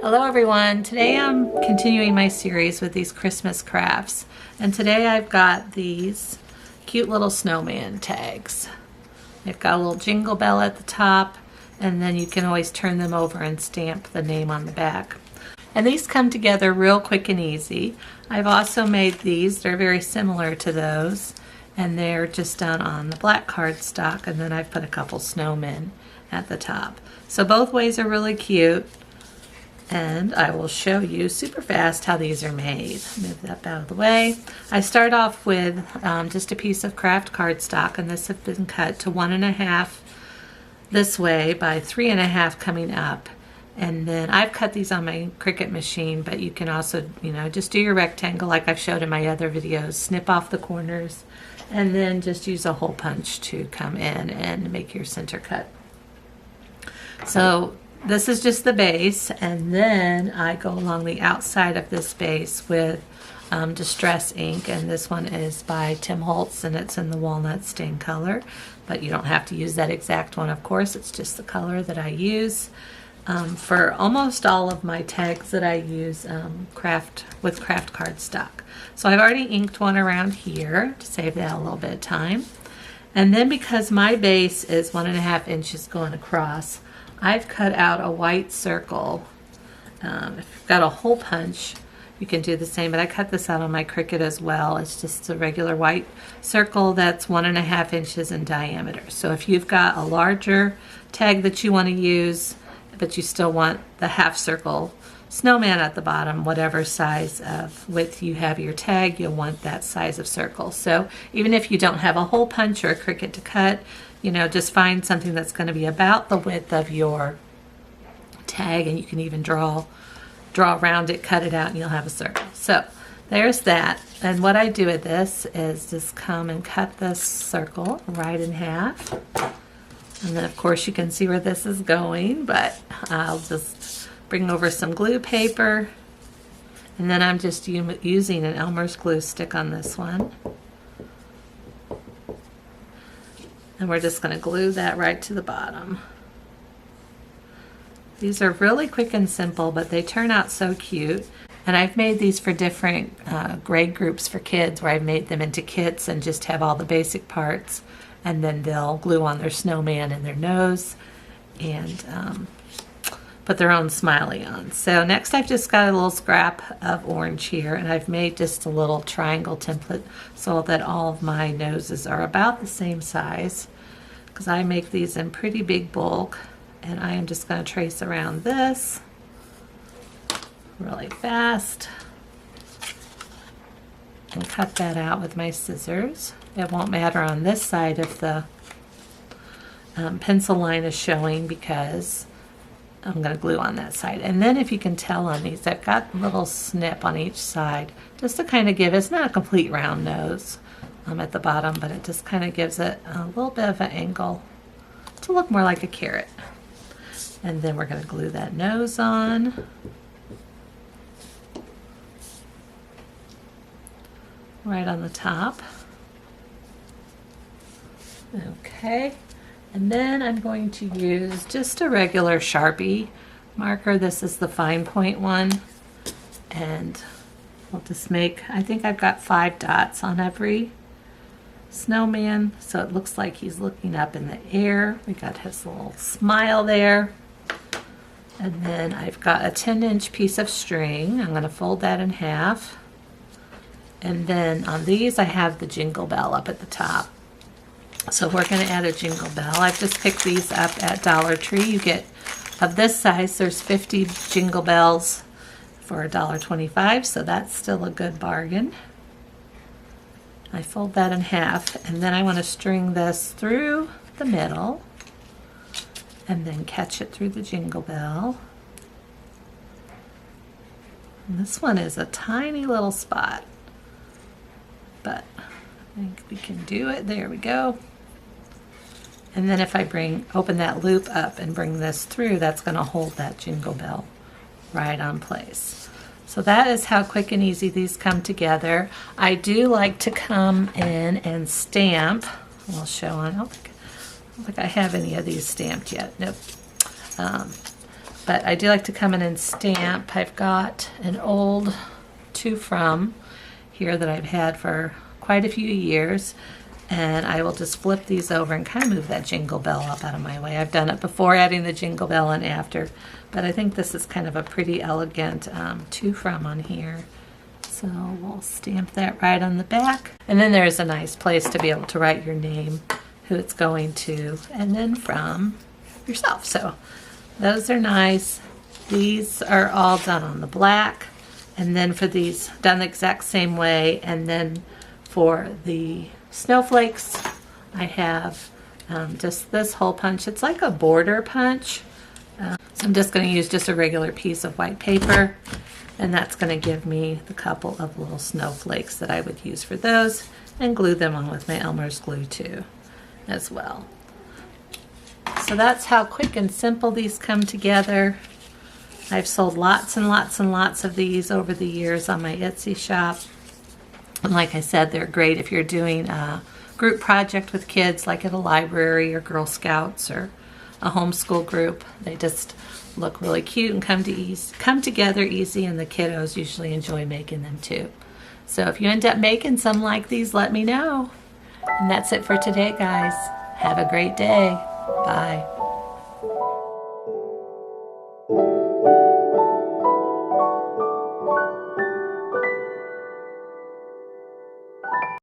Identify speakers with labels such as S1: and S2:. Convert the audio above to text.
S1: Hello everyone, today I'm continuing my series with these Christmas crafts, and today I've got these cute little snowman tags. They've got a little jingle bell at the top, and then you can always turn them over and stamp the name on the back. And these come together real quick and easy. I've also made these, they're very similar to those, and they're just done on the black cardstock, and then I've put a couple snowmen at the top. So both ways are really cute. And I will show you super fast how these are made. Move that out of the way. I start off with just a piece of Kraft cardstock, and this has been cut to 1.5 this way by 3.5 coming up. And then I've cut these on my Cricut machine, but you can also, just do your rectangle like I've showed in my other videos. Snip off the corners, and then just use a hole punch to come in and make your center cut. So this is just the base, and then I go along the outside of this base with Distress ink, and this one is by Tim Holtz, and it's in the walnut stain color, but you don't have to use that exact one, of course. It's just the color that I use for almost all of my tags that I use with Kraft cardstock. So I've already inked one around here to save that a little bit of time, and then because my base is 1.5 inches going across, I've cut out a white circle. If you've got a hole punch, you can do the same, but I cut this out on my Cricut as well. It's just a regular white circle that's 1.5 inches in diameter. So if you've got a larger tag that you want to use, but you still want the half circle snowman at the bottom, whatever size of width you have your tag, you'll want that size of circle. So even if you don't have a hole punch or a Cricut to cut, just find something that's going to be about the width of your tag, and you can even draw around it, cut it out, and you'll have a circle. So there's that. And what I do with this is just come and cut this circle right in half. And then of course you can see where this is going, but I'll just bring over some glue paper, and then I'm just using an Elmer's glue stick on this one. And we're just going to glue that right to the bottom. These are really quick and simple, but they turn out so cute. And I've made these for different grade groups for kids, where I've made them into kits and just have all the basic parts. And then they'll glue on their snowman and their nose and put their own smiley on. So next I've just got a little scrap of orange here, and I've made just a little triangle template so that all of my noses are about the same size, because I make these in pretty big bulk. And I am just going to trace around this really fast and cut that out with my scissors. It won't matter on this side if the pencil line is showing, because I'm going to glue on that side. And then if you can tell on these, I've got a little snip on each side just to kind of give, it's not a complete round nose at the bottom, but it just kind of gives it a little bit of an angle to look more like a carrot. And then we're going to glue that nose on. Right on the top. Okay. And then I'm going to use just a regular Sharpie marker. This is the fine point one. And we'll just make, I think I've got 5 dots on every snowman. So it looks like he's looking up in the air. We got his little smile there. And then I've got a 10-inch piece of string. I'm going to fold that in half. And then on these I have the jingle bell up at the top. So we're going to add a jingle bell. I've just picked these up at Dollar Tree. You get, of this size, there's 50 jingle bells for $1.25, so that's still a good bargain. I fold that in half, and then I want to string this through the middle and then catch it through the jingle bell. And this one is a tiny little spot, but I think we can do it. There we go. And then if I open that loop up and bring this through, that's going to hold that jingle bell right on place. So that is how quick and easy these come together. I do like to come in and stamp. I'll show on. I don't think I have any of these stamped yet. Nope. But I do like to come in and stamp. I've got an old to from here that I've had for quite a few years, and I will just flip these over and kind of move that jingle bell up out of my way. I've done it before adding the jingle bell and after, but I think this is kind of a pretty elegant to from on here. So we'll stamp that right on the back, and then there's a nice place to be able to write your name, who it's going to, and then from yourself. So those are nice. These are all done on the black, and then for these, done the exact same way. And then for the snowflakes, I have just this hole punch. It's like a border punch. So I'm just going to use just a regular piece of white paper, and that's going to give me the couple of little snowflakes that I would use for those, and glue them on with my Elmer's glue too as well. So that's how quick and simple these come together. I've sold lots and lots and lots of these over the years on my Etsy shop. And like I said, they're great if you're doing a group project with kids, like at a library or Girl Scouts or a homeschool group. They just look really cute and come together easy, and the kiddos usually enjoy making them too. So if you end up making some like these, let me know. And that's it for today, guys. Have a great day. Bye.